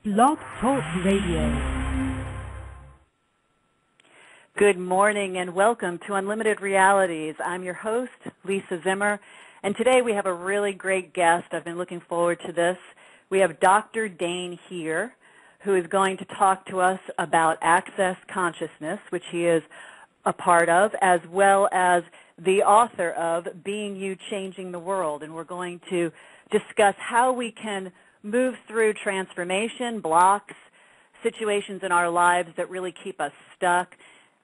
Blog Talk Radio. Good morning and welcome to Unlimited Realities. I'm your host, Lisa Zimmer, and today we have a really great guest. I've been looking forward to this. We have Dr. Dain Heer, who is going to talk to us about Access Consciousness, which he is a part of, as well as the author of Being You, Changing the World. And we're going to discuss how we can move through transformation, blocks, situations in our lives that really keep us stuck.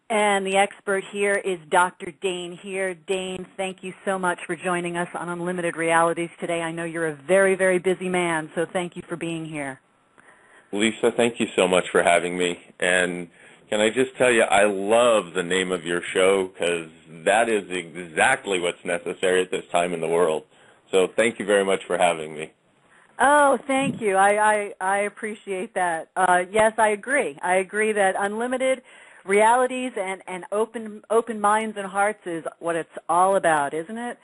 And the expert here is Dr. Dain Heer. Dain, thank you so much for joining us on Unlimited Realities today. I know you're a very, very busy man, so thank you for being here. Lisa, thank you so much for having me. And can I just tell you, I love the name of your show because that is exactly what's necessary at this time in the world. So thank you very much for having me. Oh, thank you. I appreciate that. Yes, I agree. I agree that unlimited realities and open minds and hearts is what it's all about, isn't it?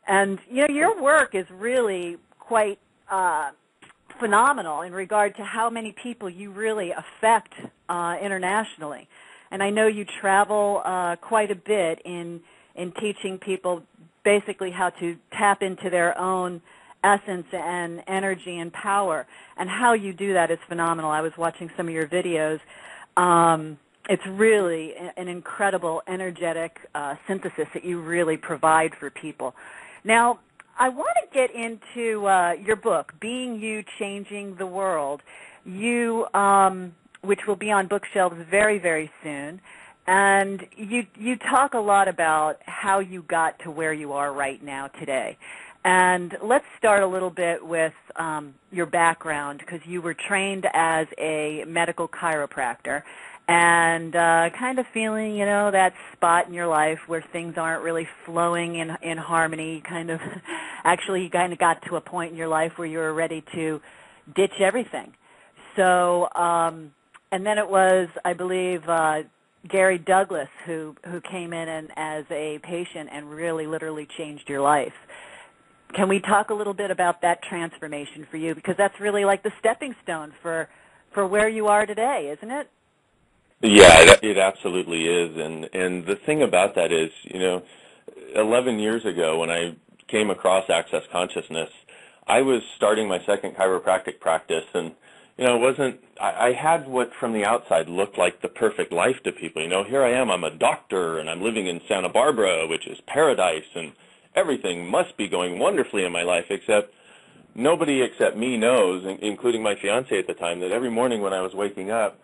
And, you know, your work is really quite phenomenal in regard to how many people you really affect internationally. And I know you travel quite a bit in teaching people basically how to tap into their own essence and energy and power. And how you do that is phenomenal. I was watching some of your videos. It's really an incredible energetic synthesis that you really provide for people. Now, I want to get into your book, Being You, Changing the World, which will be on bookshelves very, very soon. And you talk a lot about how you got to where you are right now today. And let's start a little bit with your background, because you were trained as a medical chiropractor and kind of feeling, you know, that spot in your life where things aren't really flowing in harmony. Actually, you kind of got to a point in your life where you were ready to ditch everything. So, and then it was, I believe, Gary Douglas who came in and as a patient and really literally changed your life. Can we talk a little bit about that transformation for you? Because that's really like the stepping stone for where you are today, isn't it? Yeah, it absolutely is. And the thing about that is, you know, 11 years ago when I came across Access Consciousness, I was starting my second chiropractic practice, and, you know, I had what from the outside looked like the perfect life to people. You know, here I am, I'm a doctor, and I'm living in Santa Barbara, which is paradise, and everything must be going wonderfully in my life, except nobody except me knows, including my fiance at the time, that every morning when I was waking up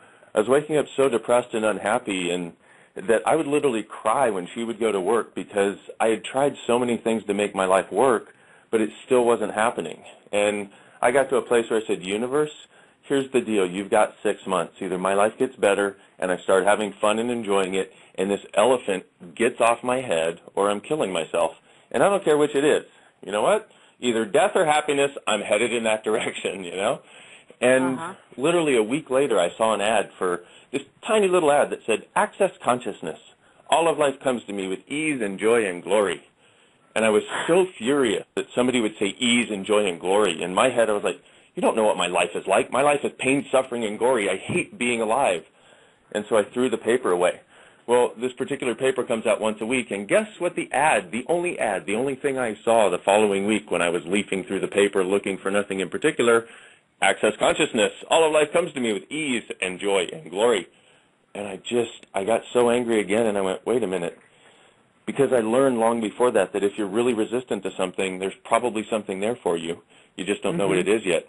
so depressed and unhappy, and that I would literally cry when she would go to work because I had tried so many things to make my life work, but it still wasn't happening. And I got to a place where I said, universe, here's the deal. You've got 6 months. Either my life gets better and I start having fun and enjoying it, and this elephant gets off my head, or I'm killing myself. And I don't care which it is. You know what? Either death or happiness, I'm headed in that direction, you know? And literally a week later, I saw an ad for this tiny little ad that said, Access Consciousness. All of life comes to me with ease and joy and glory. And I was so furious that somebody would say ease and joy and glory. In my head, I was like, you don't know what my life is like. My life is pain, suffering, and glory. I hate being alive. And so I threw the paper away. Well, this particular paper comes out once a week, and guess what the only thing I saw the following week when I was leafing through the paper looking for nothing in particular, Access Consciousness. All of life comes to me with ease and joy and glory. And I got so angry again, and I went, wait a minute. Because I learned long before that if you're really resistant to something, there's probably something there for you. You just don't know what it is yet.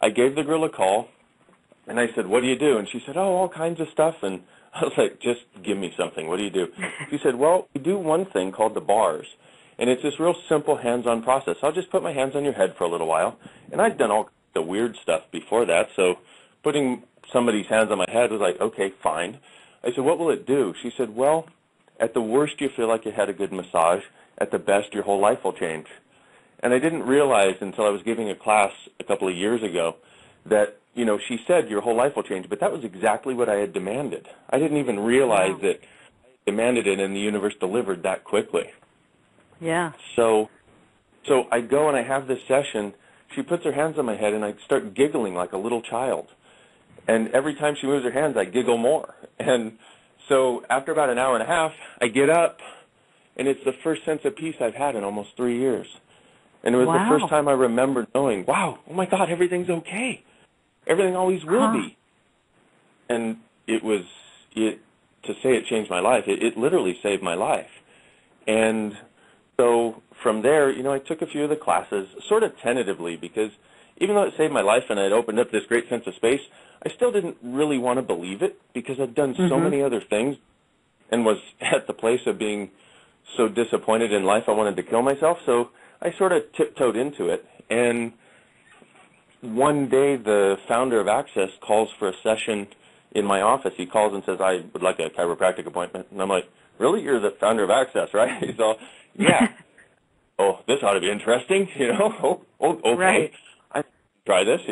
I gave the girl a call, and I said, what do you do? And she said, oh, all kinds of stuff. And I was like, just give me something. What do you do? She said, well, we do one thing called the bars, and it's this real simple hands-on process. I'll just put my hands on your head for a little while. And I'd done all the weird stuff before that, so putting somebody's hands on my head was like, okay, fine. I said, what will it do? She said, well, at the worst, you feel like you had a good massage. At the best, your whole life will change. And I didn't realize until I was giving a class a couple of years ago that, you know, she said your whole life will change, but that was exactly what I had demanded. I didn't even realize that I demanded it and the universe delivered that quickly. Yeah. So I go and I have this session. She puts her hands on my head, and I start giggling like a little child. And every time she moves her hands, I giggle more. And so after about an hour and a half, I get up, and it's the first sense of peace I've had in almost 3 years. And it was the first time I remember knowing, wow, oh my God, everything's okay. Everything always will be. And to say it changed my life, it literally saved my life. And so from there, I took a few of the classes sort of tentatively, because even though it saved my life and it opened up this great sense of space, I still didn't really want to believe it, because I've done so many other things and was at the place of being so disappointed in life I wanted to kill myself. So I sort of tiptoed into it. And one day the founder of Access calls for a session in my office. He calls and says, I would like a chiropractic appointment. And I'm like, really? You're the founder of Access, right? He's all, yeah. Oh, this ought to be interesting, okay. Right. I try this,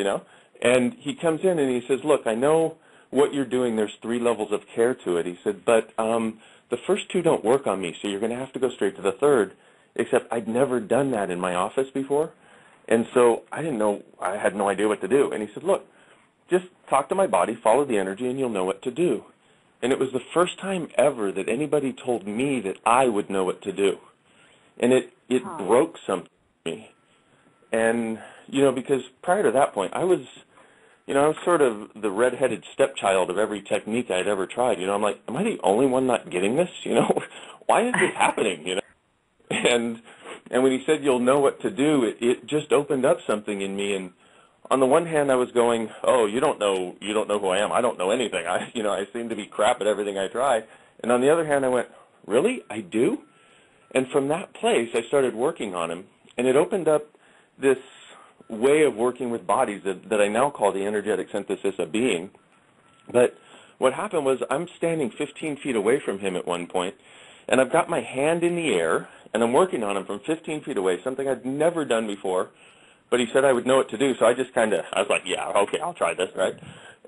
And he comes in and he says, look, I know what you're doing. There's 3 levels of care to it. He said, but the first 2 don't work on me, so you're going to have to go straight to the 3rd, except I'd never done that in my office before. And so I had no idea what to do. And he said, look, just talk to my body, follow the energy, and you'll know what to do. And it was the first time ever that anybody told me that I would know what to do. And it broke something in me. And, because prior to that point, I was sort of the redheaded stepchild of every technique I'd ever tried. I'm like, am I the only one not getting this? Why is this happening? And when he said you'll know what to do, it just opened up something in me. And on the one hand, I was going, oh, you don't know who I am. I don't know anything. I seem to be crap at everything I try. And on the other hand, I went, really? I do? And from that place, I started working on him, and it opened up this way of working with bodies that I now call the energetic synthesis of being. But what happened was I'm standing 15 feet away from him at one point, and I've got my hand in the air, and I'm working on him from 15 feet away, something I'd never done before. But he said I would know what to do, so I was like, yeah, okay, I'll try this, right?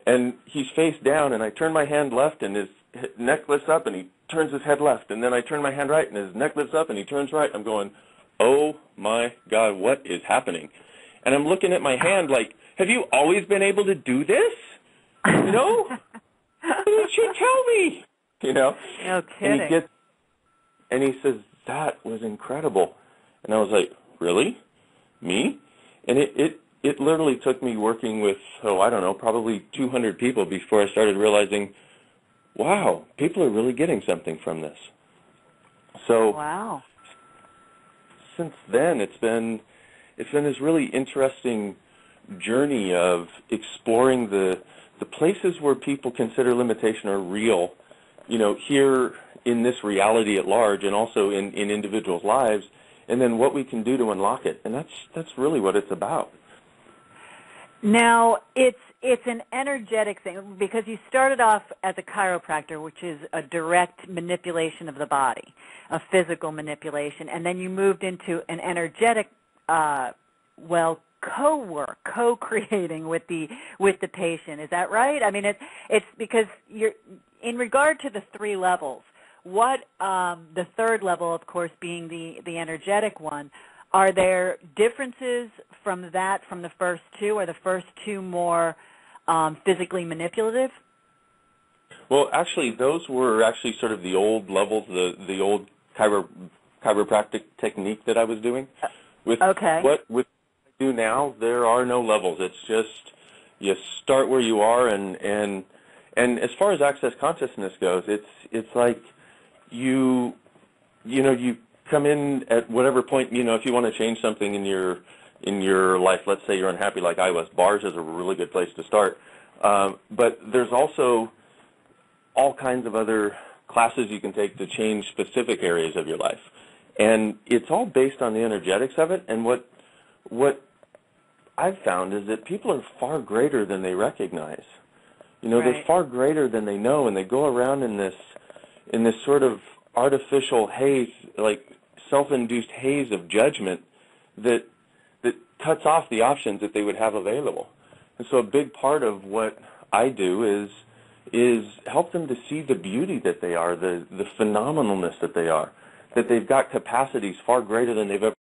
And he's face down, and I turn my hand left, and his neck lifts up, and he turns his head left. And then I turn my hand right, and his neck lifts up, and he turns right. I'm going, oh, my God, what is happening? And I'm looking at my hand like, have you always been able to do this? Why didn't you tell me? No kidding. And he says, that was incredible. And I was like, really? Me? And it literally took me working with, probably 200 people before I started realizing, wow, people are really getting something from this. So wow. Since then, it's been this really interesting journey of exploring the places where people consider limitation are real, here in this reality at large, and also in individuals' lives, and then what we can do to unlock it. And that's really what it's about. Now, it's an energetic thing, because you started off as a chiropractor, which is a direct manipulation of the body, a physical manipulation, and then you moved into an energetic, co-creating with the patient. Is that right? I mean, it's because you're in regard to the 3 levels. What the 3rd level, of course, being the energetic one. Are there differences from the first 2? Are the first 2 more physically manipulative? Well, actually, those were actually sort of the old levels, the old chiropractic technique that I was doing. With what I do now, there are no levels. It's just you start where you are, and as far as access consciousness goes, it's like you come in at whatever point, if you want to change something in your life. Let's say you're unhappy like I was. Bars is a really good place to start. But there's also all kinds of other classes you can take to change specific areas of your life. And it's all based on the energetics of it. And what I've found is that people are far greater than they recognize. They're far greater than they know, and they go around in this sort of artificial haze, like self-induced haze of judgment that cuts off the options that they would have available. And so a big part of what I do is help them to see the beauty that they are, the phenomenalness that they are, that they've got capacities far greater than they've ever